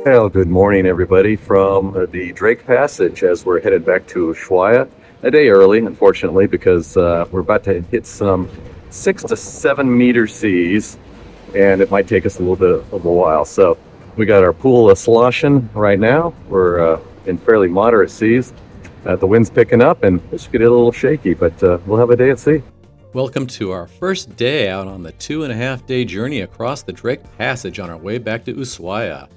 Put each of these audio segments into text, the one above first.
Well, good morning, everybody, from the Drake Passage as we're headed back to Ushuaia. A day early, unfortunately, because we're about to hit some 6 to 7 meter seas, and it might take us a little bit of a while. So we got our pool sloshing right now. We're in fairly moderate seas. The wind's picking up, and it's going to get a little shaky, but we'll have a day at sea. Welcome to our first day out on the 2.5-day journey across the Drake Passage on our way back to Ushuaia.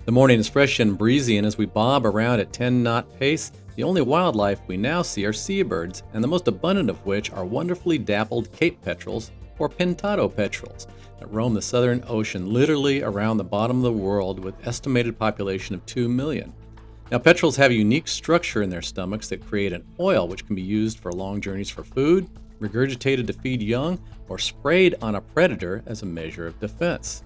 The morning is fresh and breezy, and as we bob around at 10-knot pace, the only wildlife we now see are seabirds, and the most abundant of which are wonderfully dappled Cape Petrels, or pintado petrels, that roam the Southern Ocean literally around the bottom of the world with estimated population of 2 million. Now, petrels have a unique structure in their stomachs that create an oil which can be used for long journeys for food, regurgitated to feed young, or sprayed on a predator as a measure of defense.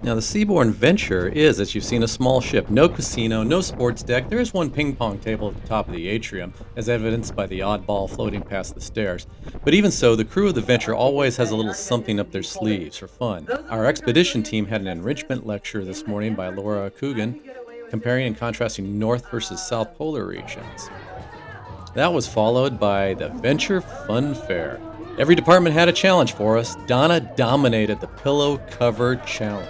Now, the Seabourn Venture is, as you've seen, a small ship. No casino, no sports deck. There is one ping pong table at the top of the atrium, as evidenced by the odd ball floating past the stairs. But even so, the crew of the Venture always has a little something up their sleeves for fun. Our expedition team had an enrichment lecture this morning by Laura Coogan, comparing and contrasting North versus South Polar regions. That was followed by the Venture Fun Fair. Every department had a challenge for us. Donna dominated the pillow cover challenge.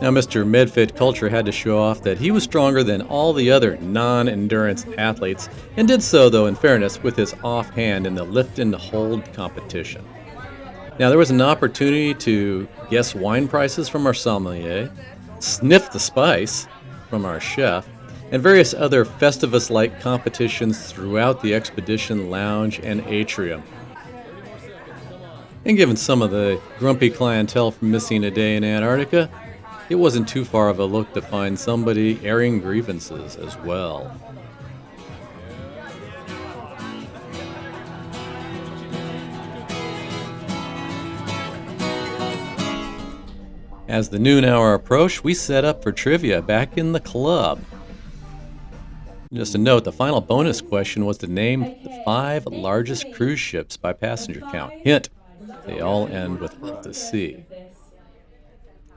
Now, Mr. Medfit Culture had to show off that he was stronger than all the other non-endurance athletes, and did so, though, in fairness, with his offhand in the lift and hold competition. Now, there was an opportunity to guess wine prices from our sommelier, sniff the spice from our chef, and various other Festivus-like competitions throughout the expedition lounge and atrium. And given some of the grumpy clientele from missing a day in Antarctica, it wasn't too far of a look to find somebody airing grievances as well. As the noon hour approached, we set up for trivia back in the club. Just a note, the final bonus question was to name the 5 largest cruise ships by passenger count. Hint, they all end with "off the sea."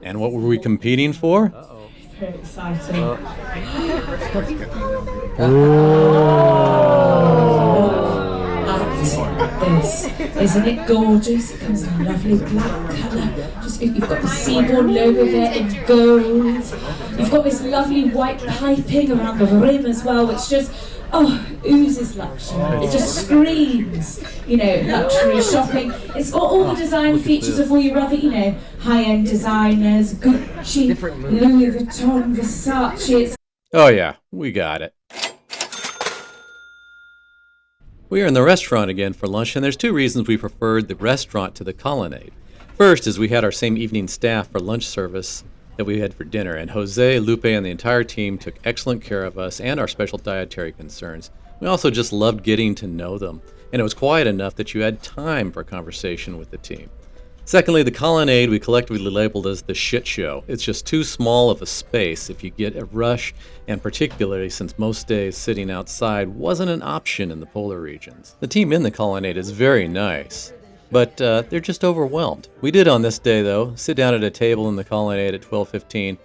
And what were we competing for? Very exciting. This, isn't it gorgeous? It comes in a lovely black colour. You've got the Seabourn logo there in gold. You've got this lovely white piping around the rim as well, which just oozes luxury. It just screams, luxury shopping. It's got all the design features of all your other, high-end designers, Gucci, Louis Vuitton, Versace. Oh yeah, we got it. We are in the restaurant again for lunch, and there's 2 reasons we preferred the restaurant to the Colonnade. First is we had our same evening staff for lunch service that we had for dinner, and Jose, Lupe, and the entire team took excellent care of us and our special dietary concerns. We also just loved getting to know them, and it was quiet enough that you had time for conversation with the team. Secondly, the Colonnade we collectively labeled as the shit show. It's just too small of a space if you get a rush, and particularly since most days sitting outside wasn't an option in the polar regions. The team in the Colonnade is very nice, but they're just overwhelmed. We did on this day, though, sit down at a table in the Colonnade at 12:15,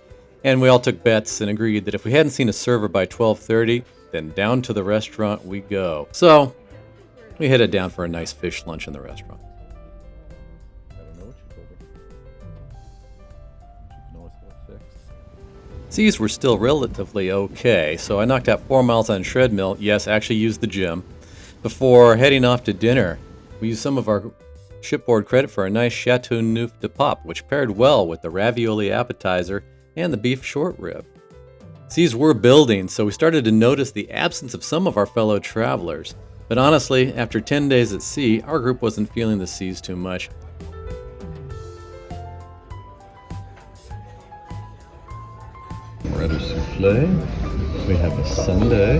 and we all took bets and agreed that if we hadn't seen a server by 12:30, then down to the restaurant we go. So we headed down for a nice fish lunch in the restaurant. Seas were still relatively okay, so I knocked out 4 miles on treadmill, yes, actually used the gym, before heading off to dinner. We used some of our shipboard credit for a nice Chateauneuf de Pape, which paired well with the ravioli appetizer and the beef short rib. Seas were building, so we started to notice the absence of some of our fellow travelers. But honestly, after 10 days at sea, our group wasn't feeling the seas too much. Bread au soufflé. We have a sundae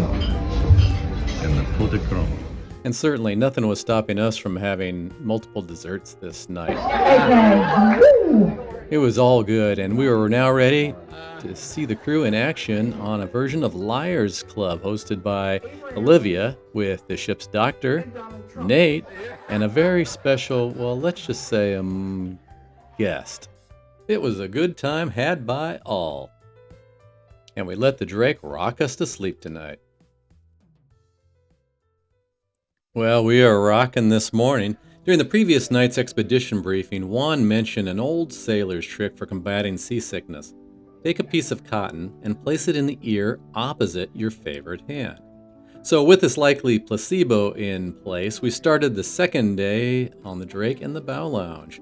and the pot de crème. And certainly nothing was stopping us from having multiple desserts this night. It was all good, and we were now ready to see the crew in action on a version of Liars Club hosted by Olivia with the ship's doctor, Nate, and a very special, well, let's just say, guest. It was a good time had by all. And we let the Drake rock us to sleep tonight. Well, we are rocking this morning. During the previous night's expedition briefing, Juan mentioned an old sailor's trick for combating seasickness. Take a piece of cotton and place it in the ear opposite your favorite hand. So with this likely placebo in place, we started the second day on the Drake in the bow lounge.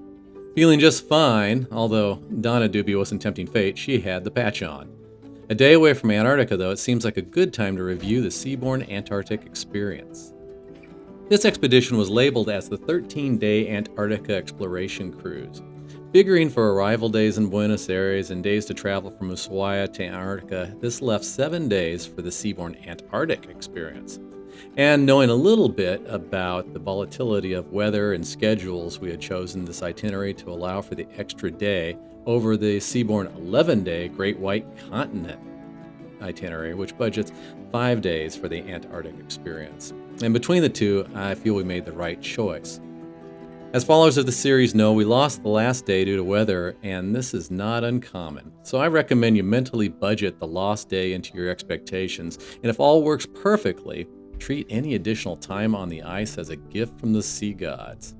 Feeling just fine, although Donna Doobie wasn't tempting fate, she had the patch on. A day away from Antarctica, though, it seems like a good time to review the Seabourn Antarctic Experience. This expedition was labeled as the 13-day Antarctica exploration cruise. Figuring for arrival days in Buenos Aires and days to travel from Ushuaia to Antarctica, this left 7 days for the Seabourn Antarctic Experience. And knowing a little bit about the volatility of weather and schedules, we had chosen this itinerary to allow for the extra day over the Seabourn 11-day Great White Continent itinerary, which budgets 5 days for the Antarctic Experience. And between the two, I feel we made the right choice. As followers of the series know, we lost the last day due to weather, and this is not uncommon. So I recommend you mentally budget the lost day into your expectations, and if all works perfectly, treat any additional time on the ice as a gift from the sea gods.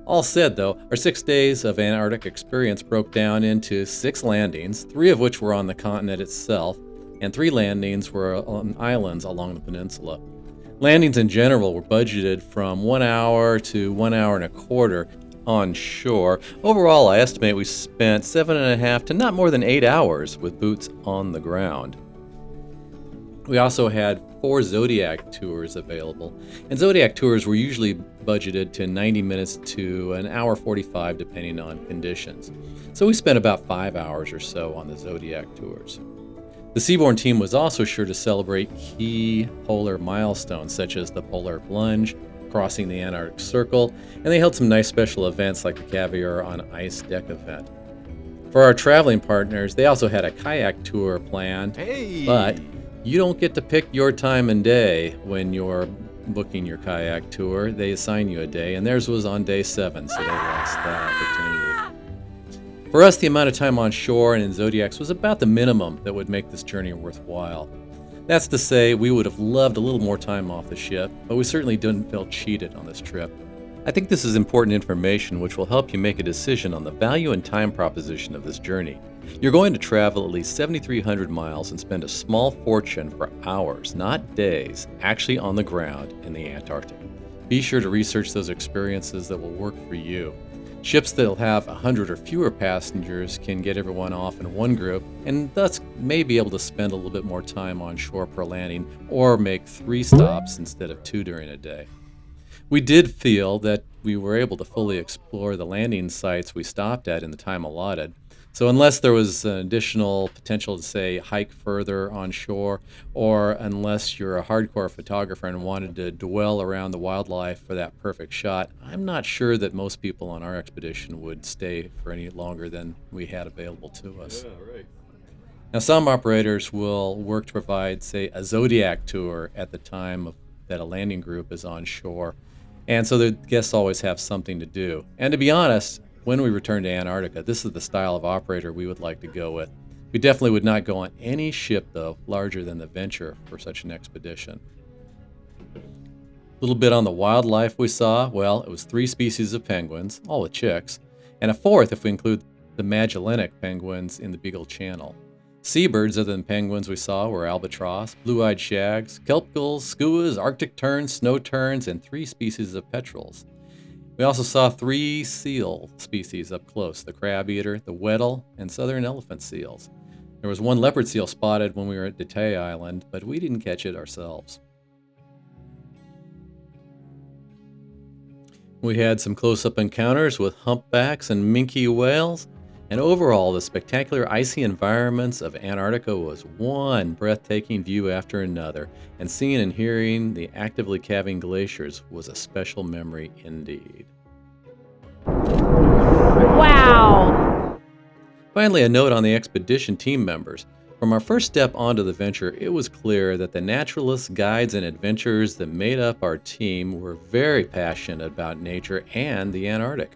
All said, though, our 6 days of Antarctic experience broke down into 6 landings, 3 of which were on the continent itself, and 3 landings were on islands along the peninsula. Landings in general were budgeted from 1 hour to 1 hour and a quarter on shore. Overall, I estimate we spent 7.5 to not more than 8 hours with boots on the ground. We also had 4 Zodiac tours available, and Zodiac tours were usually budgeted to 90 minutes to an hour 45 depending on conditions. So we spent about 5 hours or so on the Zodiac tours. The Seabourn team was also sure to celebrate key polar milestones such as the polar plunge, crossing the Antarctic Circle, and they held some nice special events like the Caviar on Ice deck event. For our traveling partners, they also had a kayak tour planned, but you don't get to pick your time and day when you're booking your kayak tour. They assign you a day, and theirs was on day 7, so they lost that opportunity. For us, the amount of time on shore and in Zodiacs was about the minimum that would make this journey worthwhile. That's to say, we would have loved a little more time off the ship, but we certainly didn't feel cheated on this trip. I think this is important information which will help you make a decision on the value and time proposition of this journey. You're going to travel at least 7,300 miles and spend a small fortune for hours, not days, actually on the ground in the Antarctic. Be sure to research those experiences that will work for you. Ships that'll have 100 or fewer passengers can get everyone off in one group and thus may be able to spend a little bit more time on shore per landing or make 3 stops instead of 2 during a day. We did feel that we were able to fully explore the landing sites we stopped at in the time allotted. So unless there was an additional potential to, say, hike further on shore, or unless you're a hardcore photographer and wanted to dwell around the wildlife for that perfect shot, I'm not sure that most people on our expedition would stay for any longer than we had available to us. Yeah, right. Now, some operators will work to provide, say, a Zodiac tour at the time that a landing group is on shore, and so the guests always have something to do. And to be honest, when we return to Antarctica, this is the style of operator we would like to go with. We definitely would not go on any ship, though, larger than the Venture for such an expedition. A little bit on the wildlife we saw. Well, it was 3 species of penguins, all with chicks, and a 4th if we include the Magellanic penguins in the Beagle Channel. Seabirds other than penguins we saw were albatross, blue-eyed shags, kelp gulls, skuas, Arctic terns, snow terns, and 3 species of petrels. We also saw 3 seal species up close, the crab eater, the weddell, and southern elephant seals. There was 1 leopard seal spotted when we were at Daze Island, but we didn't catch it ourselves. We had some close-up encounters with humpbacks and minke whales, And overall, the spectacular icy environments of Antarctica was one breathtaking view after another, and seeing and hearing the actively calving glaciers was a special memory indeed. Wow! Finally, a note on the expedition team members. From our first step onto the venture, it was clear that the naturalists, guides, and adventurers that made up our team were very passionate about nature and the Antarctic.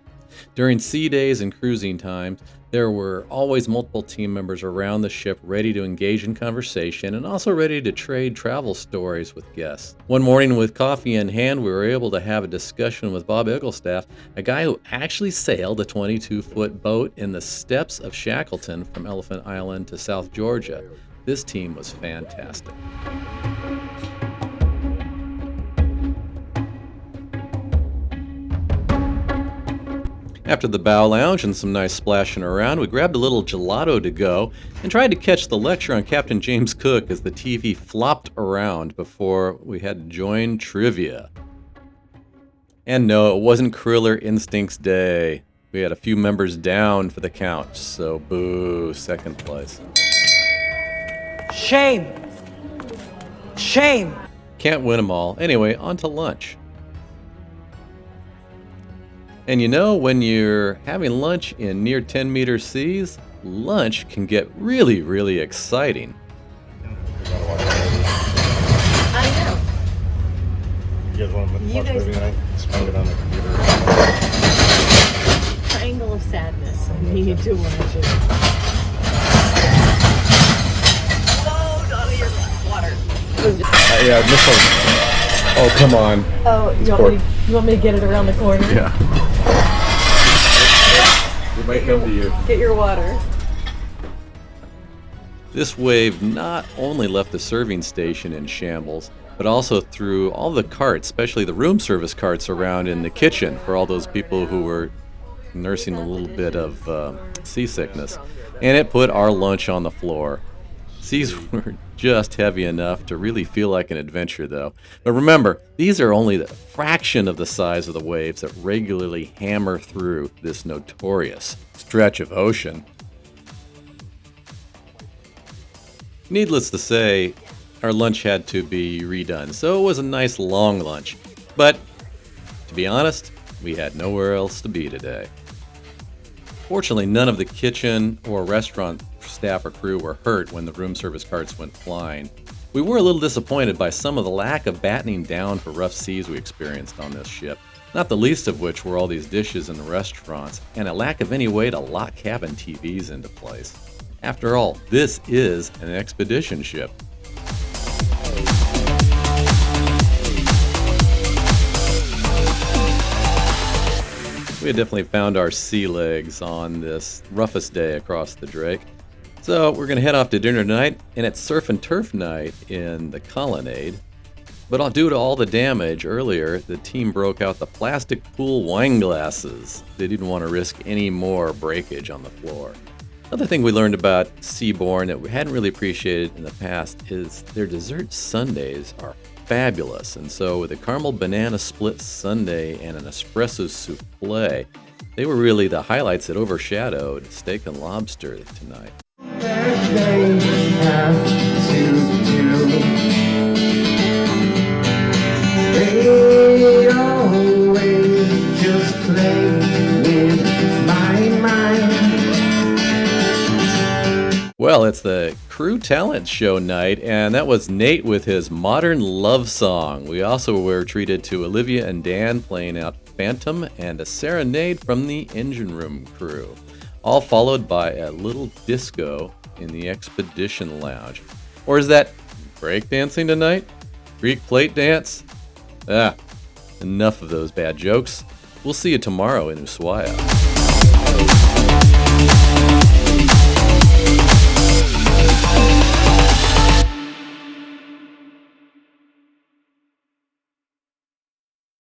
During sea days and cruising times, there were always multiple team members around the ship ready to engage in conversation and also ready to trade travel stories with guests. One morning, with coffee in hand, we were able to have a discussion with Bob Igglestaff, a guy who actually sailed a 22-foot boat in the steppes of Shackleton from Elephant Island to South Georgia. This team was fantastic. After the bow lounge and some nice splashing around, we grabbed a little gelato to go and tried to catch the lecture on Captain James Cook as the TV flopped around before we had to join trivia. And no, it wasn't Kriller Instincts Day. We had a few members down for the count, so boo, second place. Shame! Shame! Can't win them all. Anyway, on to lunch. And you know, when you're having lunch in near 10-meter seas, lunch can get really, really exciting. I know. You guys want to watch a movie tonight? Just find it on the computer. Triangle of sadness. I need to watch it. Oh, Donna, your water. Yeah, this one. Oh, come on. Oh, you want me to get it around the corner? Yeah. We might come to you. Get your water. This wave not only left the serving station in shambles, but also threw all the carts, especially the room service carts, around in the kitchen for all those people who were nursing a little bit of seasickness. And it put our lunch on the floor. Seas were just heavy enough to really feel like an adventure, though. But remember, these are only the fraction of the size of the waves that regularly hammer through this notorious stretch of ocean. Needless to say, our lunch had to be redone, so it was a nice long lunch. But, to be honest, we had nowhere else to be today. Fortunately, none of the kitchen or restaurant staff or crew were hurt when the room service carts went flying. We were a little disappointed by some of the lack of battening down for rough seas we experienced on this ship, not the least of which were all these dishes in the restaurants and a lack of any way to lock cabin TVs into place. After all, this is an expedition ship. We had definitely found our sea legs on this roughest day across the Drake. So we're going to head off to dinner tonight, and it's surf and turf night in the Colonnade. But due to all the damage earlier, the team broke out the plastic pool wine glasses. They didn't want to risk any more breakage on the floor. Another thing we learned about Seabourn that we hadn't really appreciated in the past is their dessert sundaes are fabulous. And so with a caramel banana split sundae and an espresso souffle, they were really the highlights that overshadowed steak and lobster tonight. They always just play with my mind. Well, it's the crew talent show night, and that was Nate with his modern love song. We also were treated to Olivia and Dan playing out Phantom and a serenade from the engine room crew, all followed by a little disco in the expedition lounge. Or is that breakdancing tonight? Greek plate dance? Enough of those bad jokes. We'll see you tomorrow in Ushuaia.